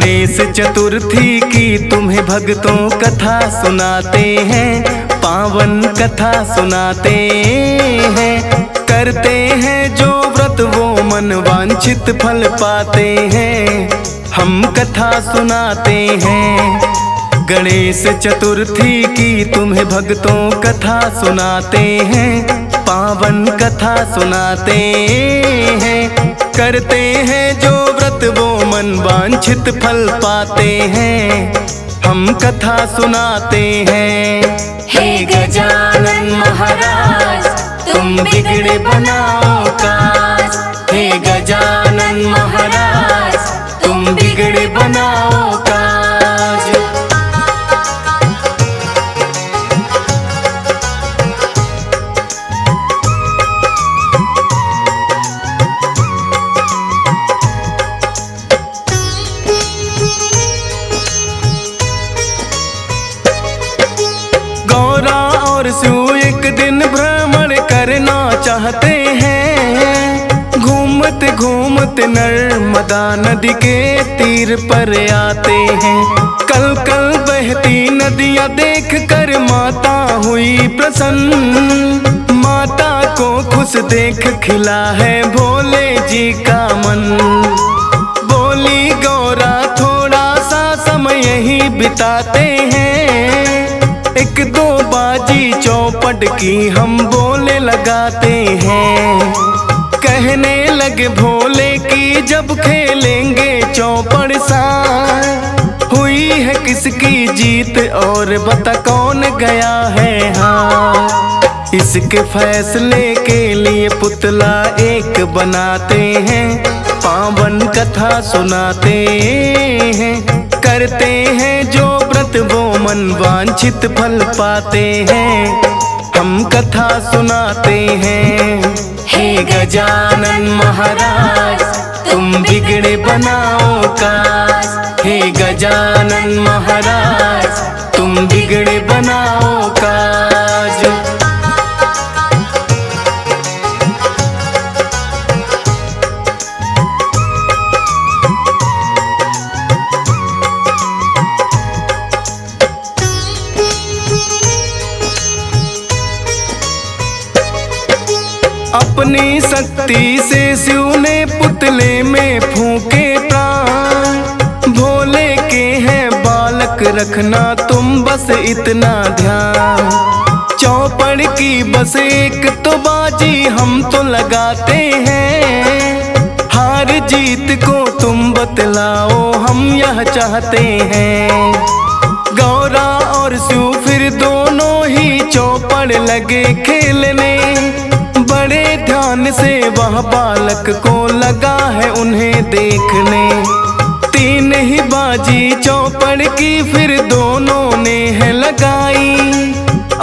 गणेश चतुर्थी की तुम्हें भक्तों कथा सुनाते हैं, पावन कथा सुनाते हैं। करते हैं जो व्रत वो मन वांछित फल पाते हैं, हम कथा सुनाते हैं। गणेश चतुर्थी की तुम्हें भक्तों कथा सुनाते हैं, पावन कथा सुनाते हैं। करते हैं जो व्रत वो मन वांछित फल पाते हैं, हम कथा सुनाते हैं। हे गजानन महाराज तुम बिगड़े बनाओ काज, हे गजानन महाराज तुम बिगड़े बनाओ काज। गौरा और शिव एक दिन भ्रमण करना चाहते हैं। घूमते घूमते नर्मदा नदी के तीर पर आते हैं। कल कल बहती नदियाँ देख कर माता हुई प्रसन्न, माता को खुश देख खिला है भोले जी का मन। बोली गौरा थोड़ा सा समय यही बिताते हैं, एक दो बाजी चौपट की हम बोले लगाते हैं। कहने लगे भोले की जब खेलेंगे चौपड़ सा, हुई है किसकी जीत और बता कौन गया है हाँ। इसके फैसले के लिए पुतला एक बनाते हैं, पावन कथा सुनाते हैं। करते हैं जो व्रत वो मन वांछित फल पाते हैं, हम कथा सुनाते हैं। हे गजानन महाराज तुम बिगड़े बनाओ काज, हे गजानन महाराज तुम बिगड़े बनाओ काज। अपनी शक्ति से शिव ने पुतले में फूके प्राण। भोले के हैं बालक रखना तुम बस इतना ध्यान। चौपड़ की बस एक तो बाजी हम तो लगाते हैं, हार जीत को तुम बतलाओ हम यह चाहते हैं। गौरा और शिव फिर दोनों ही चौपड़ लगे खेलने, बड़े ध्यान से वह बालक को लगा है उन्हें देखने। तीन ही बाजी चौपड़ की फिर दोनों ने है लगाई,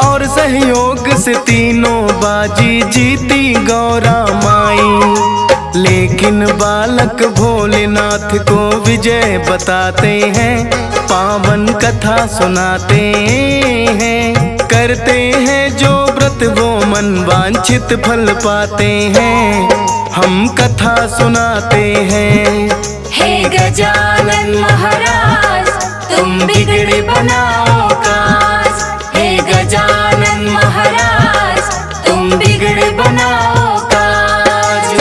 और सहयोग से तीनों बाजी जीती गौरा माई। लेकिन बालक भोलेनाथ को विजय बताते हैं, पावन कथा सुनाते हैं। करते हैं जो व्रत वो मन वांछित फल पाते हैं, हम कथा सुनाते हैं। हे गजानन महाराज तुम बिगड़े बनाओ काज, हे गजानन महाराज तुम बिगड़े बनाओ काज।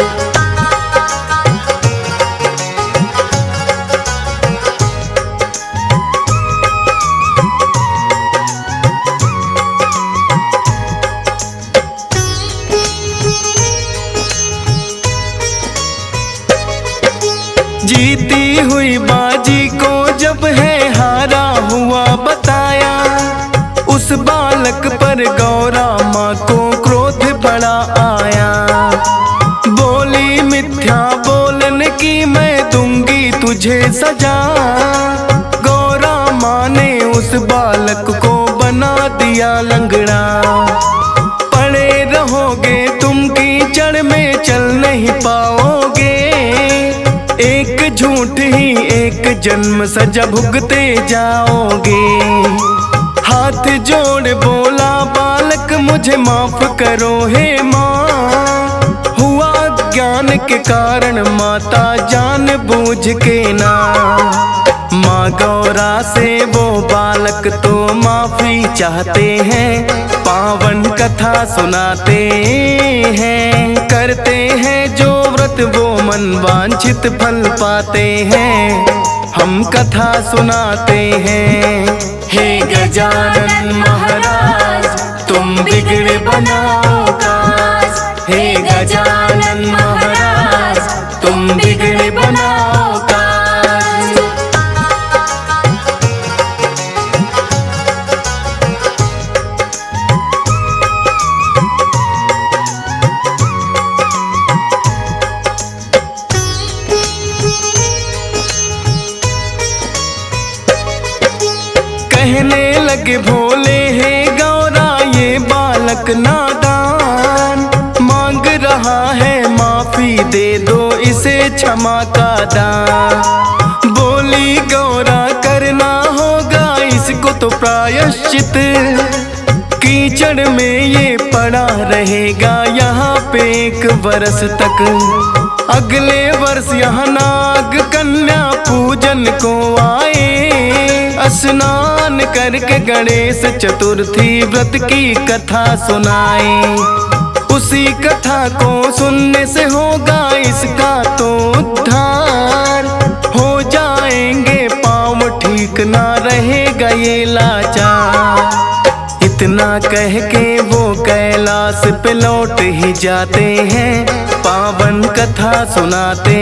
जीती हुई बाजी को जब है हारा हुआ बताया, उस बालक पर गौरा माँ को क्रोध बड़ा आया। बोली मिथ्या बोलने की मैं दूंगी तुझे सजा। गौरा माँ ने उस बालक को बना दिया लंगड़ा। पड़े रहोगे तुम कीचड़ में चल नहीं पाओगे, एक झूठ ही एक जन्म सजा भुगते जाओगे। हाथ जोड़ बोला बालक मुझे माफ करो हे माँ, हुआ ज्ञान के कारण माता जान बूझ के ना। माँ गौरा से वो बालक तो माफी चाहते हैं, पावन कथा सुनाते हैं। करते हैं जो व्रत वो मन वांछित फल पाते हैं, हम कथा सुनाते हैं। हे गजानन महाराज तुम बिगड़ बनाओ काज। हे गजानन महाराज तुम बिगड़ बनाओ काज। कहने लगे भोले हे गौरा ये बालक नादान, मांग रहा है माफी दे दो इसे क्षमा का दान। बोली गौरा करना होगा इसको तो प्रायश्चित, कीचड़ में ये पड़ा रहेगा यहाँ पे 1 वर्ष तक। अगले वर्ष यहाँ नाग कन्या पूजन को आए, स्नान करके गणेश चतुर्थी व्रत की कथा सुनाए। उसी कथा को सुनने से होगा इसका तो उद्धार, हो जाएंगे पाँव ठीक ना रहेगा ये लाचार। इतना कह के वो कैलाश पे लौट ही जाते हैं, पावन कथा सुनाते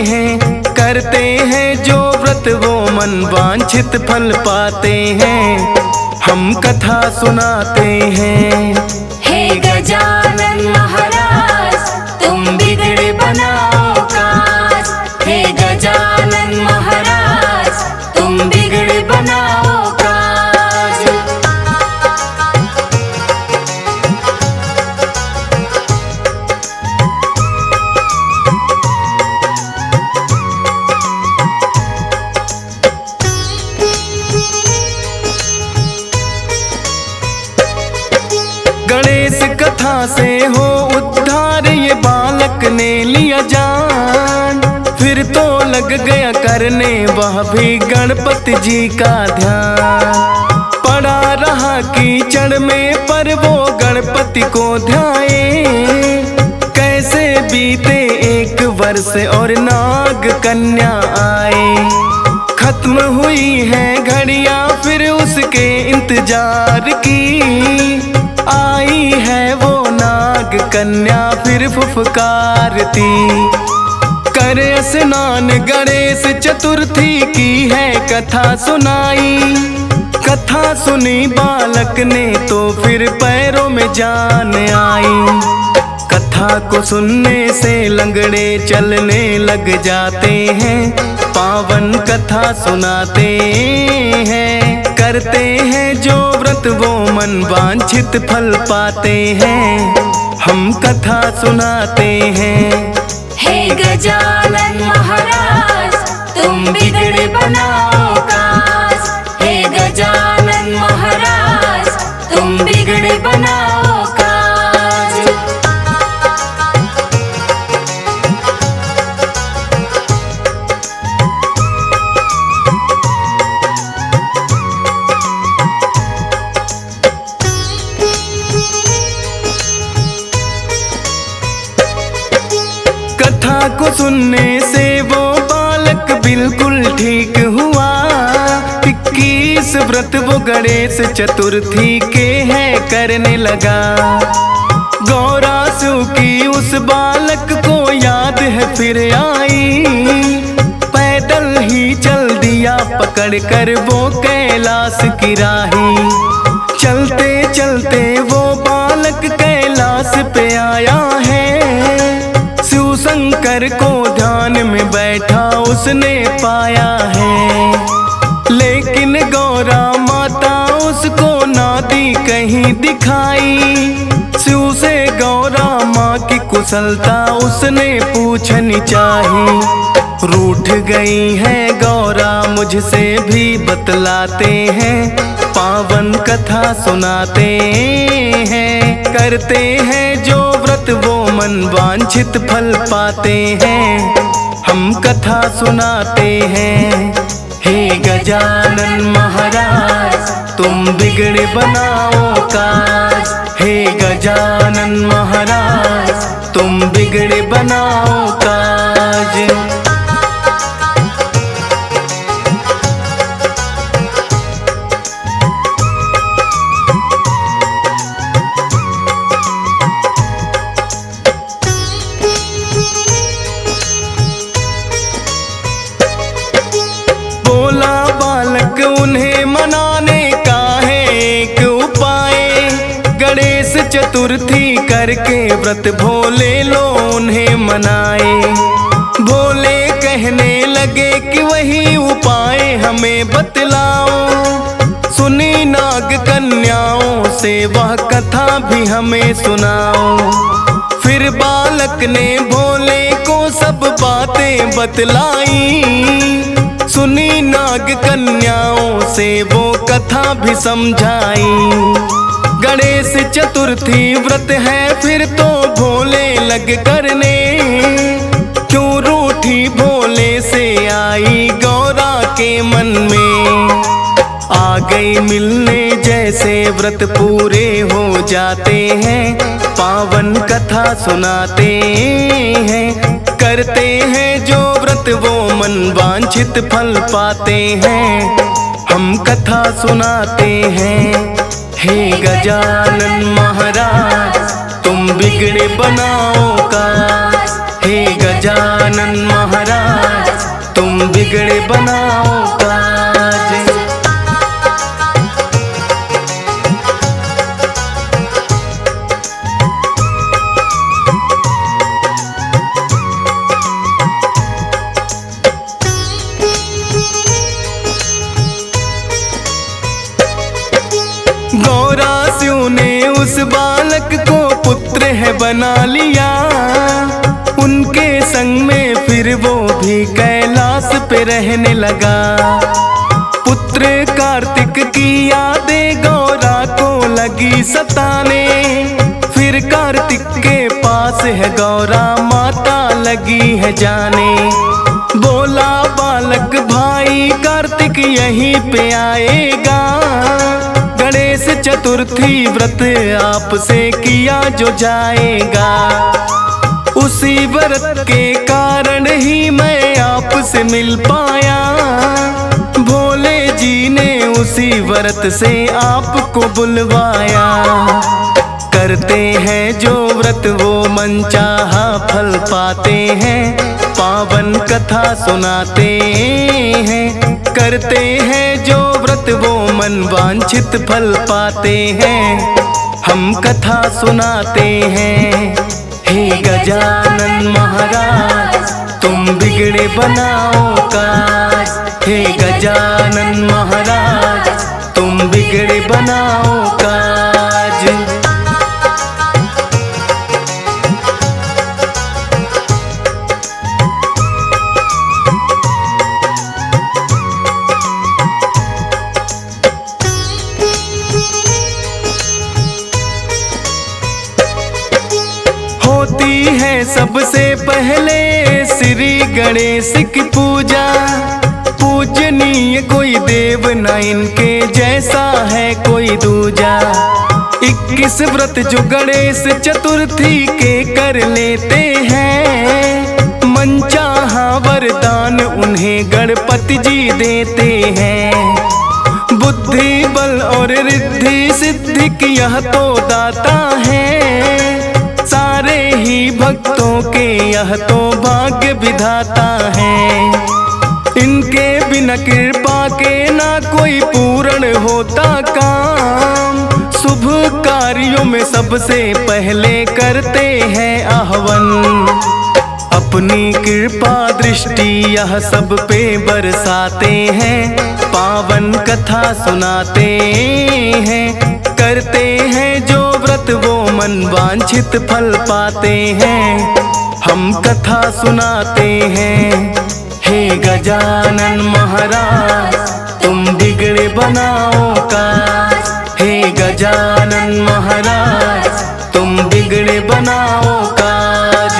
हैं। करते हैं जो व्रत वो मन वांछित फल पाते हैं, हम कथा सुनाते हैं। हे गजानन महाराज तुम बिगड़ बनाओ काज। हे गजानन महाराज तुम बिगड़ बनाओ काज। गणेश कथा से हो उद्धार ये बालक ने लिया जान, फिर तो लग गया करने वह भी गणपति जी का ध्यान। पड़ा रहा कीचड़ में पर वो गणपति को ध्याए, कैसे बीते 1 वर्ष और नाग कन्या आए। खत्म हुई है घड़ियां फिर उसके इंतजार की, आई है वो नाग कन्या फिर फुफकारती। करे स्नान गणेश चतुर्थी की है कथा सुनाई, कथा सुनी बालक ने तो फिर पैरों में जान आई। कथा को सुनने से लंगड़े चलने लग जाते हैं, पावन कथा सुनाते हैं। करते हैं जो व्रत वो मन वांछित फल पाते हैं, हम कथा सुनाते हैं। हे गजानन महाराज तुम बिगड़ बनाओ काज। हे गजानन महाराज तुम बिगड़ बनाओ काज। कथा को सुनने से वो बालक बिल्कुल ठीक हुआ। 21 व्रत वो गणेश चतुर्थी के है करने लगा। गौरा सु की उस बालक को याद है फिर आई, पैदल ही चल दिया पकड़ कर वो कैलाश की राही। चलते चलते वो बालक कैलाश पे आया है, शिव शंकर को ध्यान में बैठा उसने पाया है। लेकिन गौरा माता उसको ना दी कहीं दिखाई, शिव से गौरा माँ की कुशलता उसने पूछनी चाही। रूठ गई है गौरा मुझसे भी बतलाते हैं, पावन कथा सुनाते हैं। करते हैं जो व्रत वो मन वांछित फल पाते हैं, हम कथा सुनाते हैं। हे गजानन महाराज तुम बिगड़े बनाओ काज। हे गजानन महाराज तुम बिगड़े बनाओ काज। बोला बालक उन्हें मनाने का है एक उपाय। गणेश चतुर्थी करके व्रत भोले लो उन्हें मनाए। भोले कहने लगे कि वही उपाय हमें बतलाओ। सुनी नाग कन्याओं से वह कथा भी हमें सुनाओ। फिर बालक ने भोले को सब बातें बतलाई। सुनी नाग कन्याओं से वो कथा भी समझाई। गणेश चतुर्थी व्रत है फिर तो भोले लग करने। क्यों रूठी भोले से आई गौरा के मन में। आ गई मिलने जैसे व्रत पूरे हो जाते हैं। पावन कथा सुनाते हैं। करते हैं जो व्रत वो मन वांछित फल पाते हैं। हम कथा सुनाते हैं। हे गजानन महाराज तुम बिगड़े बनाओ काज। हे गजानन महाराज तुम बिगड़े बनाओ काज। गौरास्यों ने उस बालक को पुत्र है बना लिया। उनके संग में फिर वो भी कैलाश पे रहने लगा। पुत्र कार्तिक की यादें गौरा को लगी सताने। फिर कार्तिक के पास है गौरा माता लगी है जाने। बोला बालक भाई कार्तिक यहीं पे आएगा। गणेश चतुर्थी व्रत आपसे किया जो जाएगा। उसी व्रत के कारण ही मैं आपसे मिल पाया। भोले जी ने उसी व्रत से आपको बुलवाया। करते हैं जो व्रत वो मनचाहा फल पाते हैं। पावन कथा सुनाते हैं। करते हैं जो व्रत वो मन वांछित फल पाते हैं। हम कथा सुनाते हैं। हे गजानन महाराज तुम बिगड़े बनाओ काज। हे गजानन महाराज तुम बिगड़े बनाओ काज। होती है सबसे पहले श्री गणेश की पूजा। पूजनीय कोई देव न इनके जैसा है कोई दूजा। 21 व्रत जो गणेश चतुर्थी के कर लेते हैं। मनचाहा वरदान उन्हें गणपति जी देते हैं। बुद्धि बल और रिद्धि सिद्धि की यह तो दाता है। सारे ही भक्तों के यह तो भाग्य विधाता है। इनके बिना कृपा के ना कोई पूर्ण होता काम। शुभ कार्यों में सबसे पहले करते हैं आह्वान। अपनी कृपा दृष्टि यह सब पे बरसाते हैं। पावन कथा सुनाते हैं। करते हैं जो व्रत वो मन वांछित फल पाते हैं। हम कथा सुनाते हैं। हे गजानन महाराज तुम बिगड़े बनाओ काज। हे गजानन महाराज तुम बिगड़े बनाओ काज।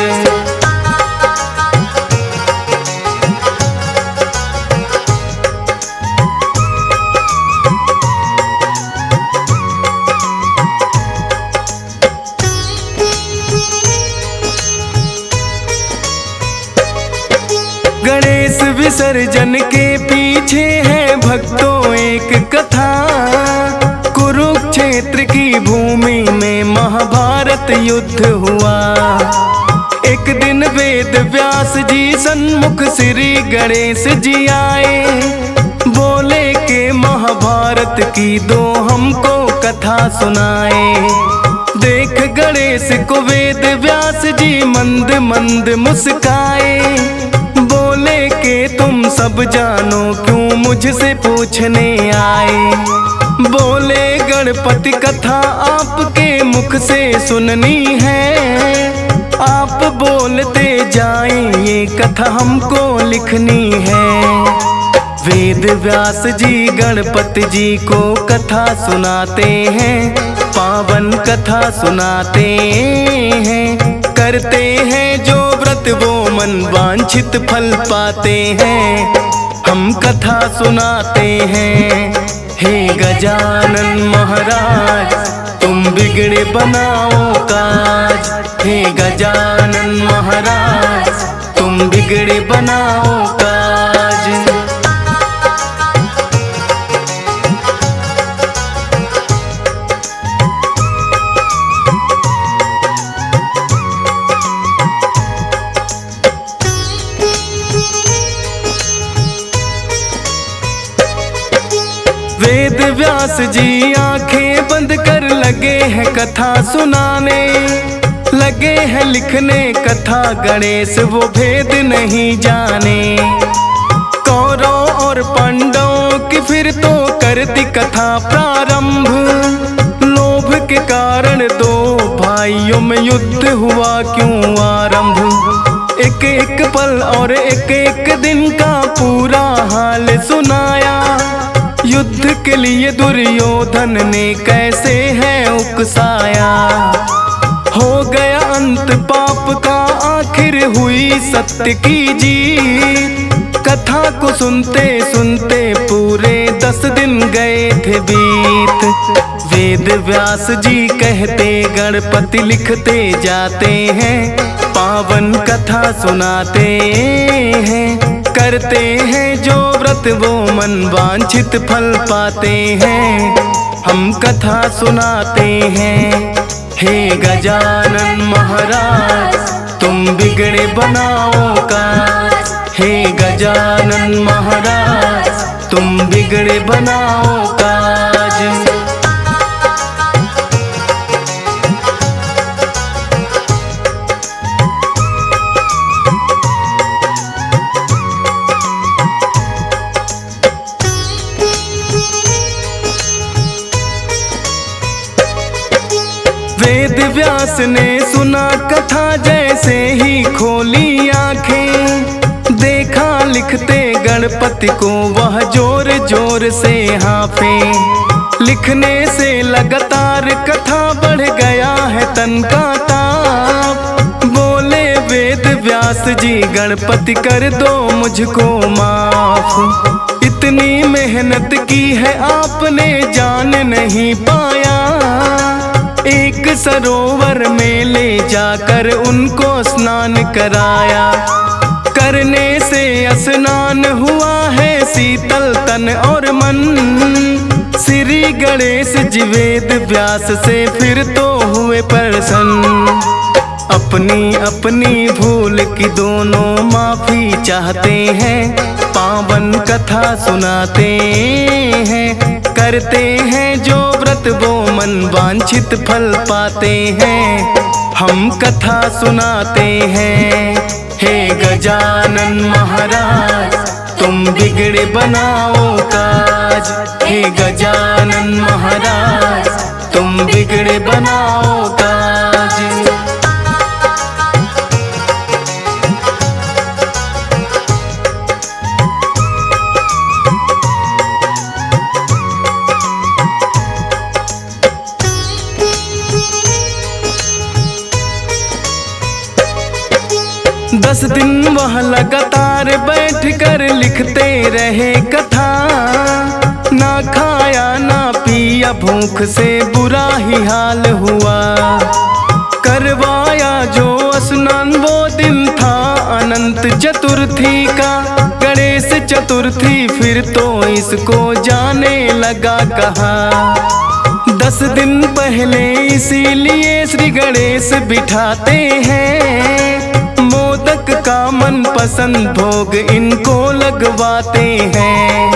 विसर्जन के पीछे है भक्तों एक कथा। कुरुक्षेत्र की भूमि में महाभारत युद्ध हुआ। एक दिन वेद व्यास जी सन्मुख श्री गणेश जी आए। बोले के महाभारत की दो हमको कथा सुनाए। देख गणेश को वेद व्यास जी मंद मंद मुस्काए। बोले के तुम सब जानो क्यों मुझसे पूछने आए। बोले गणपति कथा आपके मुख से सुननी है। आप बोलते जाएं ये कथा हमको लिखनी है। वेद व्यास जी गणपति जी को कथा सुनाते हैं। पावन कथा सुनाते हैं। करते हैं जो व्रत वो मन वांछित फल पाते हैं। हम कथा सुनाते हैं। हे गजानन महाराज तुम बिगड़े बनाओ काज। हे गजानन महाराज तुम बिगड़े बनाओ काज। वेद व्यास जी आंखें बंद कर लगे हैं कथा सुनाने। लगे हैं लिखने कथा गणेश वो भेद नहीं जाने। कौरव और पांडवों की फिर तो कर दी कथा प्रारंभ। लोभ के कारण दो भाइयों में युद्ध हुआ क्यों आरंभ। एक एक पल और एक एक दिन का पूरा हाल सुनाया। युद्ध के लिए दुर्योधन ने कैसे है उकसाया। हो गया अंत पाप का आखिर हुई सत्य की जीत। कथा को सुनते सुनते पूरे 10 दिन गए थे बीत। वेद व्यास जी कहते गणपति लिखते जाते हैं। पावन कथा सुनाते हैं। करते हैं जो व्रत वो मन वांछित फल पाते हैं। हम कथा सुनाते हैं। हे गजानन महाराज तुम बिगड़े बनाओ काज। हे गजानन महाराज तुम बिगड़े बनाओ काज। वेद व्यास ने सुना कथा जैसे ही खोली आंखें। देखा लिखते गणपति को वह जोर जोर से हाँफे। लिखने से लगातार कथा बढ़ गया है तन का ताप। बोले वेद व्यास जी गणपति कर दो मुझको माफ। इतनी मेहनत की है आपने जान नहीं पाया। एक सरोवर में ले जाकर उनको स्नान कराया। करने से स्नान हुआ है शीतल तन और मन। श्री गणेश जी वेद व्यास से फिर तो हुए प्रसन्न। अपनी अपनी भूल की दोनों माफी चाहते हैं। पावन कथा सुनाते हैं। करते हैं जो व्रत वो मन वांछित फल पाते हैं। हम कथा सुनाते हैं। हे गजानन महाराज तुम बिगड़े बनाओ काज। हे गजानन महाराज तुम बिगड़े बनाओ काज। दस दिन वह लगातार बैठ कर लिखते रहे कथा। ना खाया ना पिया भूख से बुरा ही हाल हुआ। करवाया जो स्नान वो दिन था अनंत चतुर्थी का। गणेश चतुर्थी फिर तो इसको जाने लगा कहाँ। 10 दिन पहले इसीलिए श्री गणेश बिठाते हैं, मोदक का मनपसंद भोग इनको लगवाते हैं,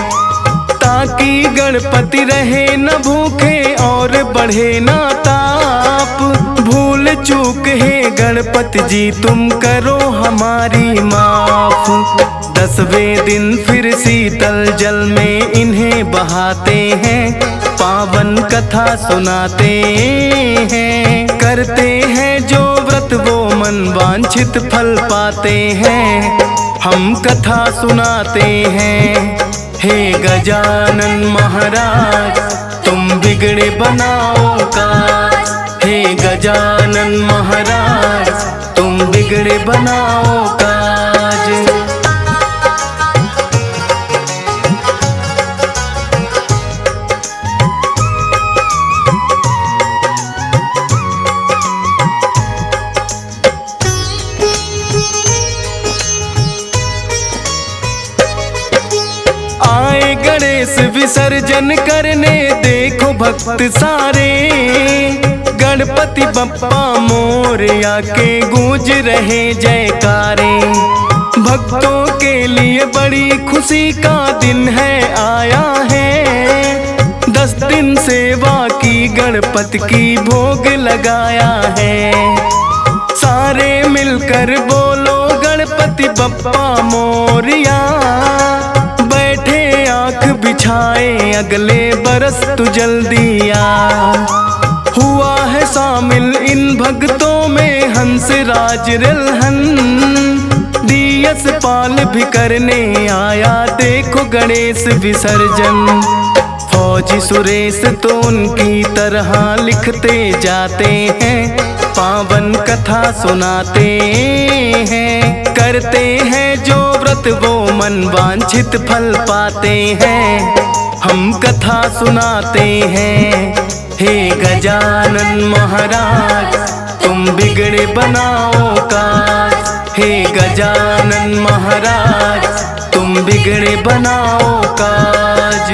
ताकि गणपति रहे न भूखे और बढ़े न ताप। भूल चूक है गणपति जी तुम करो हमारी माफ। 10वें दिन फिर शीतल जल में इन्हें बहाते हैं, पावन कथा सुनाते हैं, करते हैं जो व्रत वो मन वांछित फल पाते हैं। हम कथा सुनाते हैं, हे गजानन महाराज तुम बिगड़े बनाओ काज। हे गजानन महाराज तुम बिगड़े बनाओ काज। आए गणेश विसर्जन करने देखो भक्त सारे, गणपति बप्पा मोरया के गूंज रहे जयकारे। भक्तों के लिए बड़ी खुशी का दिन है आया है, 10 दिन सेवा की गणपति की भोग लगाया है। सारे मिलकर बोलो गणपति बप्पा मोरया, बैठे आँख बिछाए अगले बरस तू जल्दी आ। हुआ है शामिल इन भक्तों में हंसराज रिलहन, डीएस पाल भी करने आया देखो गणेश विसर्जन। फौजी सुरेश तो उनकी तरह लिखते जाते हैं, पावन कथा सुनाते हैं, करते हैं जो व्रत वो मन वांछित फल पाते हैं। हम कथा सुनाते हैं, हे गजानन महाराज तुम बिगड़े बनाओ काज। हे गजानन महाराज तुम बिगड़े बनाओ काज।